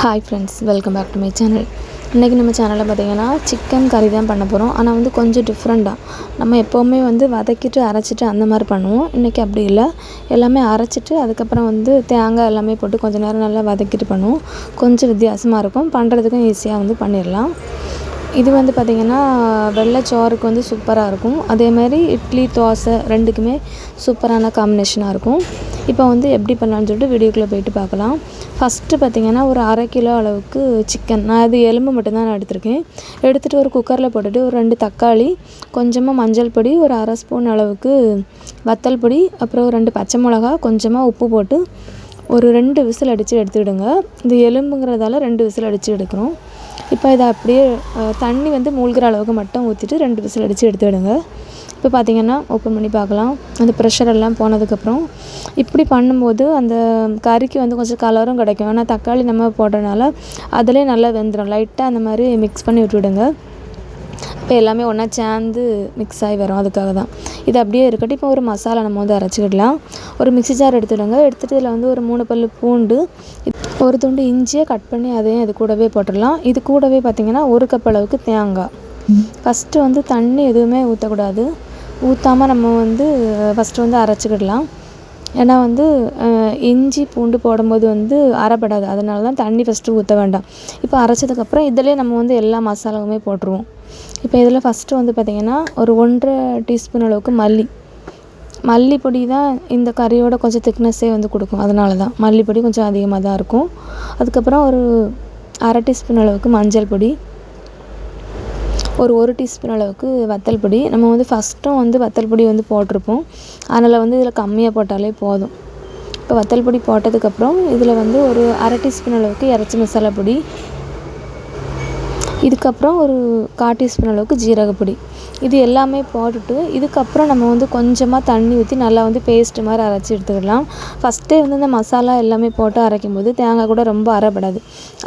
Hi friends, welcome back to my channel. இன்றைக்கி நம்ம சேனலில் பார்த்திங்கன்னா சிக்கன் கறி தான் பண்ண போகிறோம். ஆனால் வந்து கொஞ்சம் டிஃப்ரெண்ட்டாக நம்ம எப்போவுமே வந்து வதக்கிட்டு அரைச்சிட்டு அந்த மாதிரி பண்ணுவோம். இன்றைக்கி அப்படி இல்லை, எல்லாமே அரைச்சிட்டு அதுக்கப்புறம் வந்து தேங்காய் எல்லாமே போட்டு கொஞ்சம் நேரம் நல்லா வதக்கிட்டு பண்ணுவோம். கொஞ்சம் வித்தியாசமாக இருக்கும், பண்ணுறதுக்கும் ஈஸியாக வந்து பண்ணிடலாம். இது வந்து பார்த்திங்கன்னா வெள்ளைச்சோறுக்கு வந்து சூப்பராக இருக்கும். அதேமாதிரி இட்லி தோசை ரெண்டுக்குமே சூப்பரான காம்பினேஷனாக இருக்கும். இப்போ வந்து எப்படி பண்ணலான்னு சொல்லிட்டு வீடியோக்குள்ளே போயிட்டு பார்க்கலாம். ஃபஸ்ட்டு பார்த்திங்கன்னா ஒரு 1/2 கிலோ அளவுக்கு சிக்கன், நான் அது எலும்பு மட்டும்தான் நான் எடுத்திருக்கேன். எடுத்துகிட்டு ஒரு குக்கரில் போட்டுட்டு ஒரு 2 தக்காளி, கொஞ்சமாக மஞ்சள் பொடி, ஒரு 1/2 ஸ்பூன் அளவுக்கு வத்தல் பொடி, அப்புறம் 2 பச்சை மிளகா, கொஞ்சமாக உப்பு போட்டு ஒரு 2 விசில் அடித்து எடுத்துக்கிடுங்க. இது எலும்புங்கிறதால 2 விசில் அடித்து எடுக்கிறோம். இப்போ இதை அப்படியே தண்ணி வந்து மூழ்கிற அளவுக்கு மட்டும் ஊற்றிட்டு 2 விசில் அடித்து எடுத்துவிடுங்க. இப்போ பார்த்திங்கன்னா ஓப்பன் பண்ணி பார்க்கலாம். அந்த ப்ரெஷர் எல்லாம் போனதுக்கப்புறம் இப்படி பண்ணும்போது அந்த கறிக்கு வந்து கொஞ்சம் கலரும் கிடைக்கும். ஆனால் தக்காளி நம்ம போடுறதுனால அதிலே நல்லா வெந்துடும். லைட்டாக அந்த மாதிரி மிக்ஸ் பண்ணி விட்டுவிடுங்க. இப்போ எல்லாமே ஒன்றா சேர்ந்து மிக்ஸ் ஆகி வரும், அதுக்காக தான். இது அப்படியே இருக்கட்டும். இப்போ ஒரு மசாலா நம்ம வந்து அரைச்சிக்கிடலாம். ஒரு மிக்ஸி ஜார் எடுத்துடுங்க. எடுத்துகிட்டு இதில் வந்து ஒரு 3 பல் பூண்டு, ஒரு துண்டு இஞ்சியை கட் பண்ணி அதையும் இது கூடவே போட்டுடலாம். இது கூடவே பார்த்திங்கன்னா 1 கப் அளவுக்கு தேங்காய். ஃபஸ்ட்டு வந்து தண்ணி எதுவுமே ஊற்றக்கூடாது. ஊற்றாமல் நம்ம வந்து ஃபஸ்ட்டு வந்து அரைச்சிக்கிடலாம். ஏன்னா வந்து இஞ்சி பூண்டு போடும்போது வந்து அரைப்படாது, அதனால தான் தண்ணி ஃபஸ்ட்டு ஊற்ற வேண்டாம். இப்போ அரைச்சதுக்கப்புறம் இதிலே நம்ம வந்து எல்லா மசாலாவுமே போட்டுருவோம். இப்போ இதில் ஃபஸ்ட்டு வந்து பார்த்திங்கன்னா ஒரு 1.5 டீஸ்பூன் அளவுக்கு மல்லிப்பொடி தான் இந்த கறியோட கொஞ்சம் திக்னஸ்ஸே வந்து கொடுக்கும். அதனால தான் மல்லிப்பொடி கொஞ்சம் அதிகமாக தான் இருக்கும். அதுக்கப்புறம் ஒரு 1/2 டீஸ்பூன் அளவுக்கு மஞ்சள் பொடி, ஒரு 1 டீஸ்பூன் அளவுக்கு வத்தல் பொடி. நம்ம வந்து ஃபஸ்ட்டும் வந்து வத்தல் பொடி வந்து போட்டிருப்போம், அதனால் வந்து இதில் கம்மியாக போட்டாலே போதும். இப்போ வத்தல் பொடி போட்டதுக்கப்புறம் இதில் வந்து ஒரு 1/2 டீஸ்பூன் அளவுக்கு இறைச்சி மசாலா பொடி, இதுக்கப்புறம் ஒரு 1/4 டீஸ்பூன் அளவுக்கு ஜீரகப்பொடி. இது எல்லாமே போட்டுட்டு இதுக்கப்புறம் நம்ம வந்து கொஞ்சமாக தண்ணி ஊற்றி நல்லா வந்து பேஸ்ட்டு மாதிரி அரைச்சி எடுத்துக்கிடலாம். ஃபஸ்ட்டே வந்து இந்த மசாலா எல்லாமே போட்டு அரைக்கும் போது தேங்காய் கூட ரொம்ப அரைப்படாது.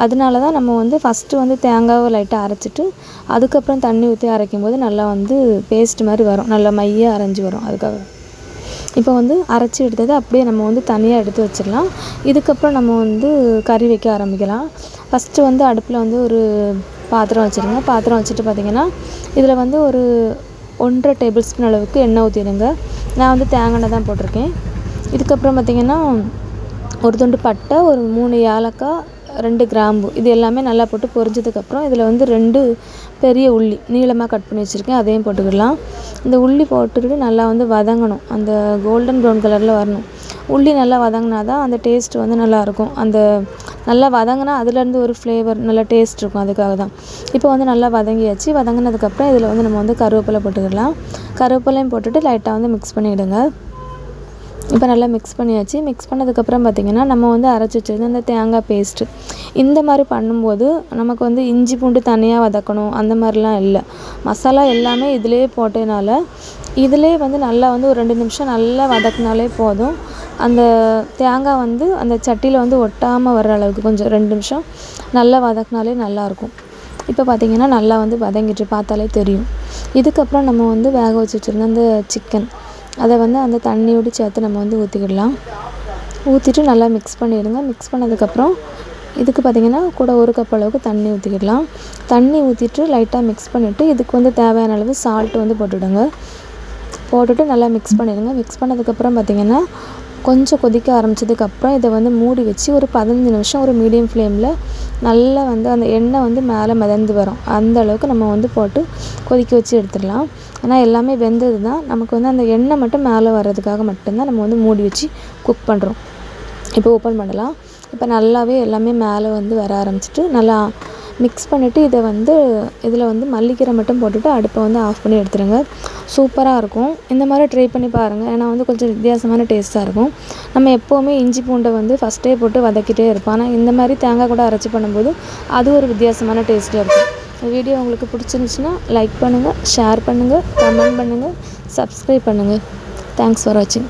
அதனால தான் நம்ம வந்து ஃபஸ்ட்டு வந்து தேங்காவை லைட்டாக அரைச்சிட்டு அதுக்கப்புறம் தண்ணி ஊற்றி அரைக்கும் போது நல்லா வந்து பேஸ்ட்டு மாதிரி வரும், நல்லா மையாக அரைஞ்சி வரும். அதுக்காக இப்போ வந்து அரைச்சி எடுத்தது அப்படியே நம்ம வந்து தனியாக எடுத்து வச்சிடலாம். இதுக்கப்புறம் நம்ம வந்து கறி வைக்க ஆரம்பிக்கலாம். ஃபஸ்ட்டு வந்து அடுப்பில் வந்து ஒரு பாத்திரம் வச்சுருங்க. பாத்திரம் வச்சுட்டு பார்த்திங்கன்னா இதில் வந்து ஒரு 1.5 டேபிள் ஸ்பூன் அளவுக்கு எண்ணெய் ஊற்றிடுங்க. நான் வந்து தேங்காய் எண்ணெய் தான் போட்டிருக்கேன். இதுக்கப்புறம் பார்த்திங்கன்னா ஒரு துண்டு பட்டை, ஒரு 3 ஏலக்காய், 2 கிராம்பு, இது எல்லாமே நல்லா போட்டு பொரிஞ்சதுக்கப்புறம் இதில் வந்து 2 பெரிய உள்ளி நீளமாக கட் பண்ணி வச்சுருக்கேன், அதையும் போட்டுக்கிடலாம். இந்த உள்ளி போட்டுக்கிட்டு நல்லா வந்து வதங்கணும், அந்த கோல்டன் ப்ரௌன் கலரில் வரணும். உள்ளி நல்லா வதங்கினா தான் அந்த டேஸ்ட் வந்து நல்லாயிருக்கும். அந்த நல்லா வதங்கினா அதுலேருந்து ஒரு ஃப்ளேவர் நல்ல டேஸ்ட் இருக்கும், அதுக்காக தான். இப்போ வந்து நல்லா வதங்கியாச்சு. வதங்கினதுக்கப்புறம் இதில் வந்து நம்ம வந்து கருவேப்பிலை போட்டுக்கிடலாம். கருவேப்பிலையும் போட்டுட்டு லைட்டாக வந்து மிக்ஸ் பண்ணிவிடுங்க. இப்போ நல்லா மிக்ஸ் பண்ணியாச்சு. மிக்ஸ் பண்ணதுக்கப்புறம் பார்த்திங்கன்னா நம்ம வந்து அரைச்சி வச்சுருந்த அந்த தேங்காய் பேஸ்ட்டு, இந்த மாதிரி பண்ணும்போது நமக்கு வந்து இஞ்சி பூண்டு தனியாக வதக்கணும் அந்த மாதிரிலாம் இல்லை. மசாலா எல்லாமே இதிலே போட்டதுனால இதிலே வந்து நல்லா வந்து ஒரு 2 நிமிஷம் நல்லா வதக்கினாலே போதும். அந்த தேங்காய் வந்து அந்த சட்டியில் வந்து ஒட்டாமல் வர்ற அளவுக்கு கொஞ்சம் 2 நிமிஷம் நல்லா வதக்கினாலே நல்லாயிருக்கும். இப்போ பார்த்திங்கன்னா நல்லா வந்து வதங்கிட்டு பார்த்தாலே தெரியும். இதுக்கப்புறம் நம்ம வந்து வேக வச்சு வச்சுருந்த அந்த சிக்கன், அதை வந்து அந்த தண்ணியோடு சேர்த்து நம்ம வந்து ஊற்றிக்கிடலாம். ஊற்றிட்டு நல்லா மிக்ஸ் பண்ணிடுங்க. மிக்ஸ் பண்ணதுக்கப்புறம் இதுக்கு பார்த்திங்கன்னா கூட 1 கப் அளவுக்கு தண்ணி ஊற்றிக்கிடலாம். தண்ணி ஊற்றிட்டு லைட்டாக மிக்ஸ் பண்ணிவிட்டு இதுக்கு வந்து தேவையான அளவு சால்ட்டு வந்து போட்டுவிடுங்க. போட்டுட்டு நல்லா மிக்ஸ் பண்ணிடுங்க. மிக்ஸ் பண்ணதுக்கப்புறம் பார்த்திங்கன்னா கொஞ்சம் கொதிக்க ஆரம்பித்ததுக்கப்புறம் இதை வந்து மூடி வச்சு ஒரு 15 நிமிஷம் ஒரு மீடியம் ஃப்ளேமில் நல்லா வந்து அந்த எண்ணெய் வந்து மேலே மிதந்து வரும், அந்த அளவுக்கு நம்ம வந்து போட்டு கொதிக்க வச்சு எடுத்துடலாம். ஏன்னா எல்லாமே வெந்தது தான், நமக்கு வந்து அந்த எண்ணெய் மட்டும் மேலே வர்றதுக்காக மட்டும்தான் நம்ம வந்து மூடி வச்சு குக் பண்ணுறோம். இப்போ ஓப்பன் பண்ணலாம். இப்போ நல்லாவே எல்லாமே மேலே வந்து வர ஆரம்பிச்சிட்டு நல்லா மிக்ஸ் பண்ணிவிட்டு இதை வந்து இதில் வந்து மல்லிக்கீரை மட்டும் போட்டுட்டு அடுப்பை வந்து ஆஃப் பண்ணி எடுத்துருங்க. சூப்பராக இருக்கும். இந்த மாதிரி ட்ரை பண்ணி பாருங்கள். ஏன்னா வந்து கொஞ்சம் வித்தியாசமான டேஸ்ட்டாக இருக்கும். நம்ம எப்போவுமே இஞ்சி பூண்டை வந்து ஃபஸ்ட்டே போட்டு வதக்கிட்டே இருப்போம். ஆனால் இந்த மாதிரி தேங்காய் கூட அரைச்சி பண்ணும்போது அது ஒரு வித்தியாசமான டேஸ்ட்டில் இருக்கும். இந்த வீடியோ உங்களுக்கு பிடிச்சிருந்துச்சுன்னா லைக் பண்ணுங்கள், ஷேர் பண்ணுங்கள், கமெண்ட் பண்ணுங்கள், சப்ஸ்கிரைப் பண்ணுங்கள். தேங்க்ஸ் ஃபார் வாட்சிங்.